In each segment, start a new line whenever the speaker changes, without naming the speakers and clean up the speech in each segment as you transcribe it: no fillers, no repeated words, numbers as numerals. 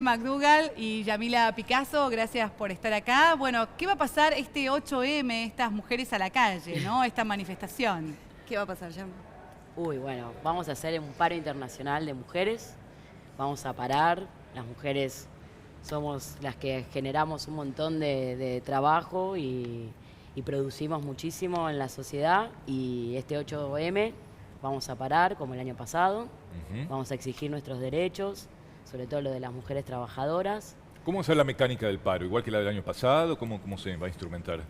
McDougall y Yamila Picasso, gracias por estar acá. Bueno, ¿qué va a pasar este 8M, estas mujeres a la calle, ¿no? Esta manifestación?
¿Qué va a pasar, Yam?
Bueno, vamos a hacer un paro internacional de mujeres. Vamos a parar. Las mujeres somos las que generamos un montón de trabajo y producimos muchísimo en la sociedad. Y este 8M vamos a parar, como el año pasado. Vamos a exigir nuestros derechos, sobre todo lo de las mujeres trabajadoras.
¿Cómo va a ser la mecánica del paro? ¿Igual que la del año pasado? ¿Cómo se va a instrumentar?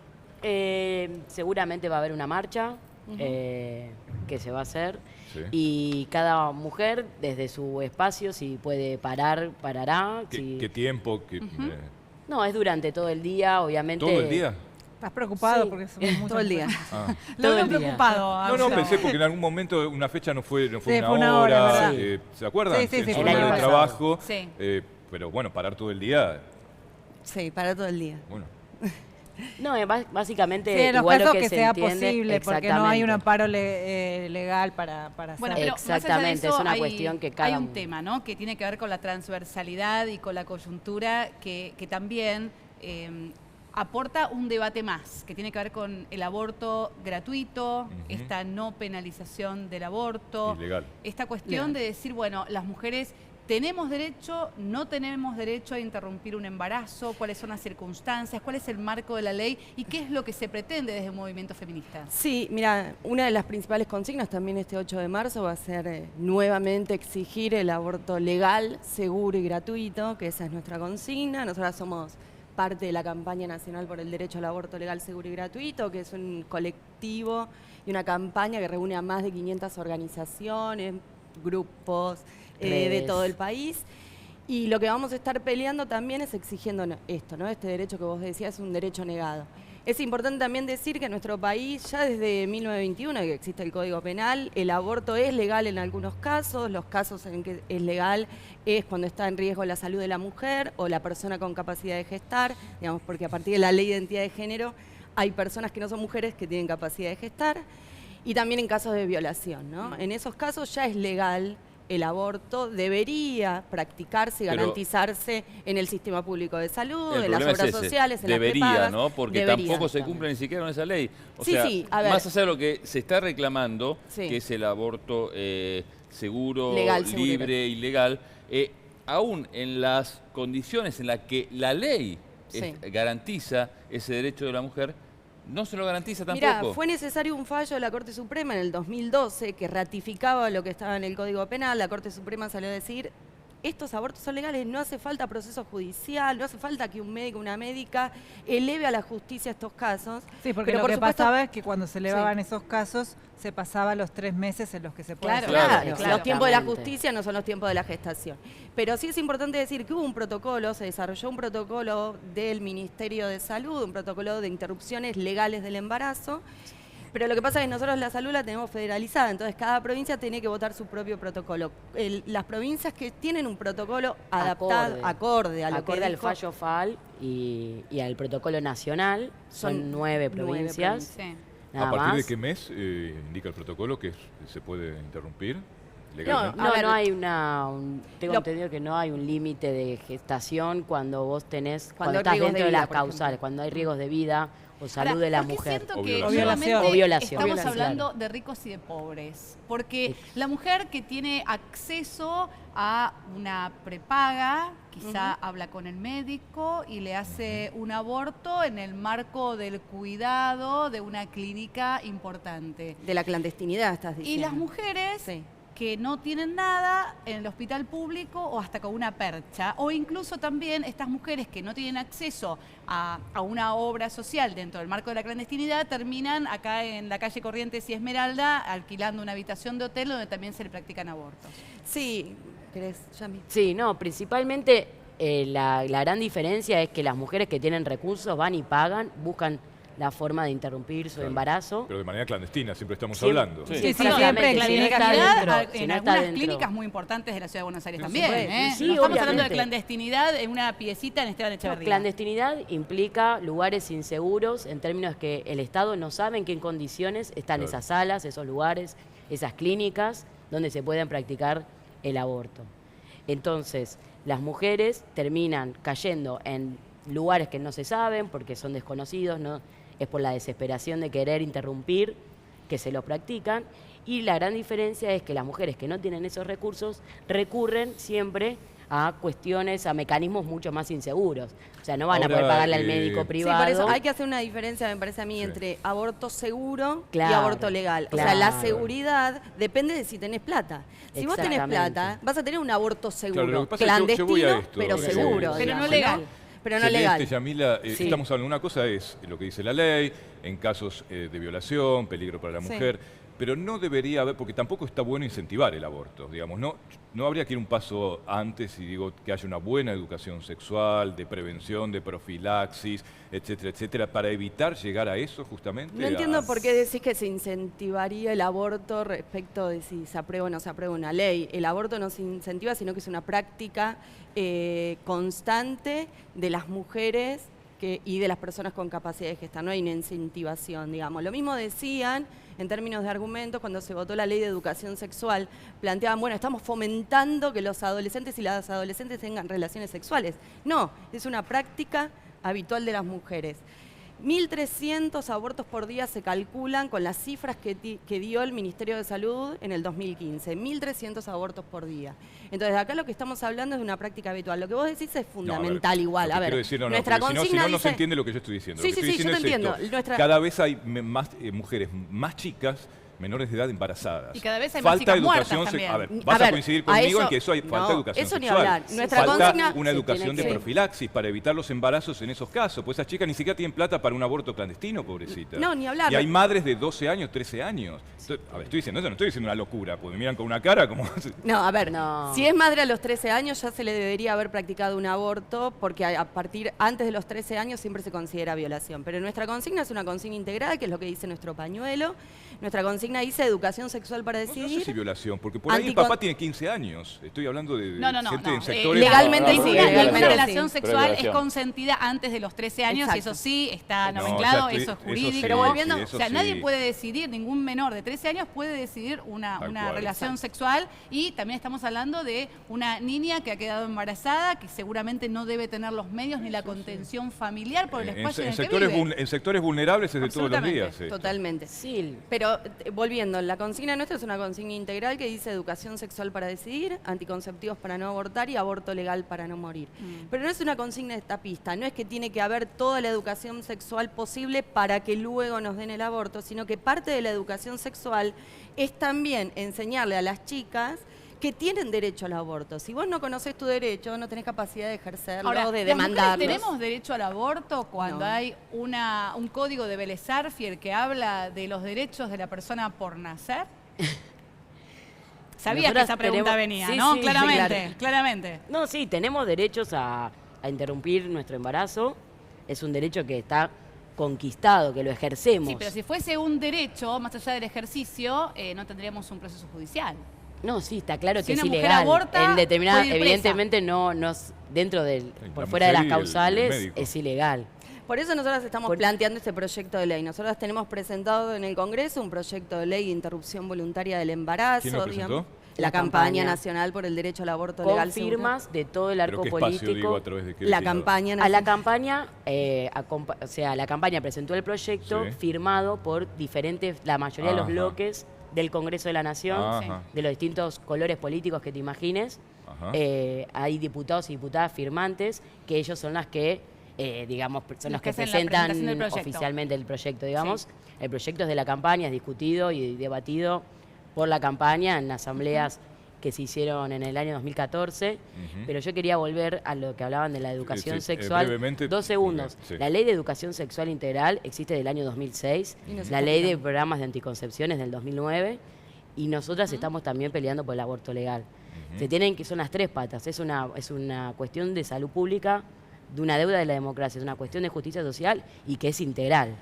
Seguramente va a haber una marcha que se va a hacer.
Sí.
Y cada mujer, desde su espacio, si puede parar, parará.
¿Qué tiempo?
No, es durante todo el día, obviamente.
¿Todo el día?
¿Estás preocupado?
Sí.
Porque somos muchas
Todo el día.
Ah.
Lo veo
el día.
preocupado.
No, pensé porque en algún momento una fecha no fue
fue
una
una hora,
hora.
¿verdad?
¿Se acuerdan?
Sí, sí,
En
sí,
su
el año
horario de
pasado.
trabajo.
Sí.
Pero bueno, parar todo el día,
Sí, para todo el día.
bueno.
No, básicamente
Sí, en los
igual lo
casos
que
que
se
sea
entiende,
posible, porque no hay un
exactamente.
amparo legal para
Bueno,
hacer.
pero más allá de
Exactamente,
eso,
es una
hay,
cuestión que cada
hay un
uno.
tema, ¿no? Que tiene que ver con la transversalidad y con la coyuntura que también aporta un debate más, que tiene que ver con el aborto gratuito, esta no penalización del aborto,
Ilegal.
esta cuestión de decir, bueno, las mujeres tenemos derecho, no tenemos derecho a interrumpir un embarazo, cuáles son las circunstancias, cuál es el marco de la ley y qué es lo que se pretende desde el movimiento feminista.
Sí, mira, una de las principales consignas también este 8 de marzo va a ser nuevamente exigir el aborto legal, seguro y gratuito, que esa es nuestra consigna. Nosotras somos parte de la campaña nacional por el derecho al aborto legal, seguro y gratuito, que es un colectivo y una campaña que reúne a más de 500 organizaciones, grupos de
Redes.
todo el país. Y lo que vamos a estar peleando también es exigiendo esto, ¿no? Este derecho que vos decías es un derecho negado. Es importante también decir que en nuestro país, ya desde 1921 que existe el Código Penal, el aborto es legal en algunos casos. Los casos en que es legal es cuando está en riesgo la salud de la mujer o la persona con capacidad de gestar, digamos, porque a partir de la ley de identidad de género hay personas que no son mujeres que tienen capacidad de gestar. Y también en casos de violación, ¿no? En esos casos ya es legal el aborto, debería practicarse y
Pero
garantizarse en el sistema público de salud,
el
en las
problema
obras
es ese.
sociales, en
Debería,
las prepagas.
¿no? Porque
Debería.
tampoco se cumple ni siquiera con esa ley. O
Sí,
sea,
sí, a ver.
más allá de lo que se está reclamando,
Sí.
que es el aborto seguro,
Legal, seguro y
libre y legal, aún en las condiciones en las que la ley
Sí.
garantiza ese derecho de la mujer, no se lo garantiza tampoco.
Mirá, fue necesario un fallo de la Corte Suprema en el 2012 que ratificaba lo que estaba en el Código Penal. La Corte Suprema salió a decir, estos abortos son legales, no hace falta proceso judicial, no hace falta que un médico o una médica eleve a la justicia estos casos.
Sí, porque
Pero
lo
por
que
supuesto-
pasaba es que cuando se elevaban
Sí.
esos casos, se pasaba los 3 meses en los que se puede
Claro,
hacer.
Claro,
Claro,
los tiempos de la
exactamente.
justicia no son los tiempos de la gestación. Pero sí es importante decir que hubo un protocolo, se desarrolló un protocolo del Ministerio de Salud, un protocolo de interrupciones legales del embarazo. Pero lo que pasa es que nosotros la salud la tenemos federalizada, entonces cada provincia tiene que votar su propio protocolo. Las provincias que tienen un protocolo adaptado, acorde a lo
Acorde
que
al
dijo,
fallo FAL y al protocolo nacional, son 9 provincias.
Sí.
Nada
¿A partir
más.
de qué mes indica el protocolo que se puede interrumpir
A
legalmente?
ver,
No hay tengo
lo-
entendido que no hay un límite de gestación cuando vos tenés,
Cuando hay
estás
riesgos de
dentro de
vida,
las
por ejemplo.
causales, cuando hay riesgos de vida o salud
Ahora,
de la
¿por qué
mujer.
siento
O
que
violación.
nuevamente
O violación.
estamos
Violación.
hablando de ricos y de pobres? Porque la mujer que tiene acceso a una prepaga, quizá habla con el médico y le hace un aborto en el marco del cuidado de una clínica importante.
de la clandestinidad estás
Y
diciendo.
las mujeres
Sí.
que no tienen nada en el hospital público o hasta con una percha, o incluso también estas mujeres que no tienen acceso a una obra social dentro del marco de la clandestinidad, terminan acá en la calle Corrientes y Esmeralda alquilando una habitación de hotel donde también se le practican abortos.
Sí, ¿querés, Yami?
Sí, no, principalmente la gran diferencia es que las mujeres que tienen recursos van y pagan, buscan la forma de interrumpir su
Claro.
embarazo.
Pero de manera clandestina, siempre estamos
Sí.
hablando.
Sí.
Sí, sí,
Exactamente.
siempre en
la
Si no está
clandestinidad
dentro, si
en
no está
algunas
dentro.
clínicas muy importantes de la ciudad de Buenos Aires
Por
también.
supuesto.
¿eh?
Sí,
No estamos hablando de
obviamente.
clandestinidad en una piecita en Esteban
No,
Echeverría.
clandestinidad implica lugares inseguros en términos que el Estado no sabe en qué condiciones están
Claro.
esas salas, esos lugares, esas clínicas donde se pueden practicar el aborto. Entonces, las mujeres terminan cayendo en lugares que no se saben porque son desconocidos, ¿no? Es por la desesperación de querer interrumpir que se lo practican, y la gran diferencia es que las mujeres que no tienen esos recursos recurren siempre a cuestiones, a mecanismos mucho más inseguros. O sea, no van a poder
Ahora,
pagarle al médico
Sí,
privado.
por eso hay que hacer una diferencia, me parece a mí,
Sí.
entre aborto seguro y
Claro,
aborto legal. O sea,
claro.
la seguridad depende de si tenés plata. Si vos tenés
Exactamente.
plata, vas a tener un aborto seguro,
Claro, lo que pasa es que yo voy a
clandestino,
esto,
pero
digamos.
seguro.
Pero no
digamos,
legal.
Pero no
Celeste,
legal.
Yamila,
Sí.
estamos hablando, una cosa es lo que dice la ley, en casos de violación, peligro para la
Sí.
mujer, pero no debería haber, porque tampoco está bueno incentivar el aborto, digamos, no habría que ir un paso antes y digo que haya una buena educación sexual, de prevención, de profilaxis, etcétera, etcétera, para evitar llegar a eso justamente.
No entiendo por qué decís que se incentivaría el aborto respecto de si se aprueba o no se aprueba una ley. El aborto no se incentiva, sino que es una práctica constante de las mujeres y de las personas con capacidad de gestar. No hay una incentivación, digamos. Lo mismo decían en términos de argumentos cuando se votó la ley de educación sexual. Planteaban, bueno, estamos fomentando que los adolescentes y las adolescentes tengan relaciones sexuales. No, es una práctica habitual de las mujeres. 1.300 abortos por día se calculan con las cifras que dio el Ministerio de Salud en el 2015. 1.300 abortos por día. Entonces, acá lo que estamos hablando es de una práctica habitual. Lo que vos decís es fundamental igual.
Lo que
A ver,
quiero decir,
nuestra
porque
consigna
si no, no
dice...
se entiende lo que yo estoy diciendo.
Sí,
Lo que
sí,
estoy
sí, yo te
diciendo es
entiendo.
esto. Cada vez hay más mujeres más chicas, menores de edad embarazadas.
Y cada vez hay más
falta
chicas muertas
educación
también.
A ver,
A
vas a,
ver,
coincidir
a
conmigo
eso-
en que eso hay falta
no,
de educación
eso ni
sexual.
hablar. Nuestra
Falta
consigna-
una
se
educación de
tiene que-
profilaxis para evitar los embarazos en esos casos. Pues esas chicas ni siquiera tienen plata para un aborto clandestino, pobrecita.
No, ni hablar.
Y hay madres de 12 años, 13 años. A ver, estoy diciendo eso, no estoy diciendo una locura, porque me miran con una cara como...
No, a ver,
No.
si es madre a los 13 años ya se le debería haber practicado un aborto porque antes de los 13 años siempre se considera violación. Pero nuestra consigna es una consigna integral, que es lo que dice nuestro pañuelo. Nuestra consigna dice educación sexual para
No
decidir.
sé si violación, porque por ahí el
Anticon-
papá tiene 15 años. Estoy hablando de
No,
gente en
no.
sectores...
legalmente
Ninguna,
sí,
ninguna
legalmente
relación
sí.
sexual es
Violación.
consentida antes de los 13 años, y
Exacto.
eso sí está
No,
nomenclado,
ya estoy-
eso es
eso
jurídico.
sí,
Pero volviendo-
sí,
o
eso
sea,
sí.
nadie puede decidir, ningún menor de 13 años puede decidir una
Tal cual.
relación sexual, y también estamos hablando de una niña que ha quedado embarazada, que seguramente no debe tener los medios ni la contención familiar por el espacio en el que vive.
En sectores vulnerables es de todos los
Absolutamente.
días. esto.
Totalmente.
Sí,
Pero volviendo, la consigna nuestra es una consigna integral que dice educación sexual para decidir, anticonceptivos para no abortar y aborto legal para no morir. Pero no es una consigna etapista, no es que tiene que haber toda la educación sexual posible para que luego nos den el aborto, sino que parte de la educación sexual es también enseñarle a las chicas que tienen derecho al aborto. Si vos no conocés tu derecho, no tenés capacidad de ejercerlo,
Ahora,
de
¿las mujeres
demandarlo.
tenemos derecho al aborto cuando
No.
hay un código de Vélez-Sarsfield que habla de los derechos de la persona por nacer? Sabía que
Nosotras
esa pregunta
tenemos-
venía,
sí,
¿no?
sí,
Claramente,
claro.
claramente.
No, sí, tenemos derechos a interrumpir nuestro embarazo. Es un derecho que está conquistado, que lo ejercemos.
Sí, pero si fuese un derecho, más allá del ejercicio, no tendríamos un proceso judicial.
No, sí, está claro
Si
que es
una mujer
ilegal.
aborta,
En determinada,
puede ir presa.
evidentemente no, dentro del,
La
por fuera de las
mujer y el
causales
médico.
es ilegal.
Por eso nosotros estamos planteando este proyecto de ley. Nosotros tenemos presentado en el Congreso un proyecto de ley de interrupción voluntaria del embarazo.
¿Quién lo presentó?
digamos.
La
La campaña
campaña.
nacional por el derecho al aborto
Con
legal. seguro.
firmas de todo el
Pero
arco
qué espacio,
político.
digo, a través de qué
La
legislador.
campaña
A la
nacional.
campaña, o sea, la campaña presentó el proyecto
Sí.
firmado por la mayoría de los
Ajá.
bloques del Congreso de la Nación,
Ajá.
de los distintos colores políticos que te imagines.
Ajá.
Hay diputados y diputadas firmantes que ellos son las que, digamos, son los que
hacen la
presentan
presentación del proyecto.
oficialmente el proyecto, digamos. El proyecto es de la campaña, es discutido y debatido por la campaña en asambleas que se hicieron en el año 2014, pero yo quería volver a lo que hablaban de la educación
Sí,
sexual.
brevemente,
2 segundos.
sí.
La ley de educación sexual integral existe del año 2006,
Y nos
la
está
ley de
peleando.
programas de anticoncepción es del 2009, y nosotras estamos también peleando por el aborto legal. Son las tres patas, es una cuestión de salud pública, de una deuda de la democracia, es una cuestión de justicia social y que es integral.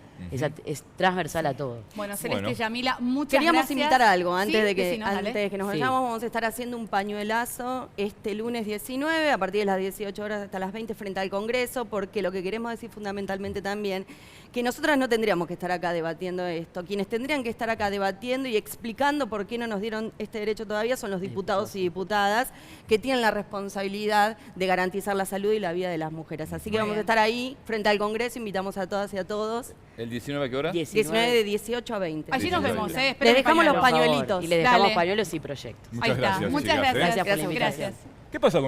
Es transversal a todo.
Bueno, Celeste
Bueno.
y Yamila, muchas
Queríamos
gracias.
invitar a algo antes
Sí,
de que
decinos, dale.
antes de que nos
Sí.
vayamos. Vamos a estar haciendo un pañuelazo este lunes 19 a partir de las 18 horas hasta las 20 frente al Congreso, porque lo que queremos decir fundamentalmente también que nosotras no tendríamos que estar acá debatiendo esto. Quienes tendrían que estar acá debatiendo y explicando por qué no nos dieron este derecho todavía son los diputados y diputadas que tienen la responsabilidad de garantizar la salud y la vida de las mujeres. Así que
Muy
vamos
bien.
a estar ahí frente al Congreso. Invitamos a todas y a todos.
¿El 19 a qué hora?
19 de 18 a 20.
Allí nos
19.
vemos,
Les
esperen
dejamos los
pañuelos.
Por favor.
pañuelitos.
Y les dejamos
Dale.
pañuelos y proyectos.
Muchas
Ahí está.
gracias,
Muchas
chicas,
gracias.
Gracias por la invitación.
Gracias.
¿Qué pasa con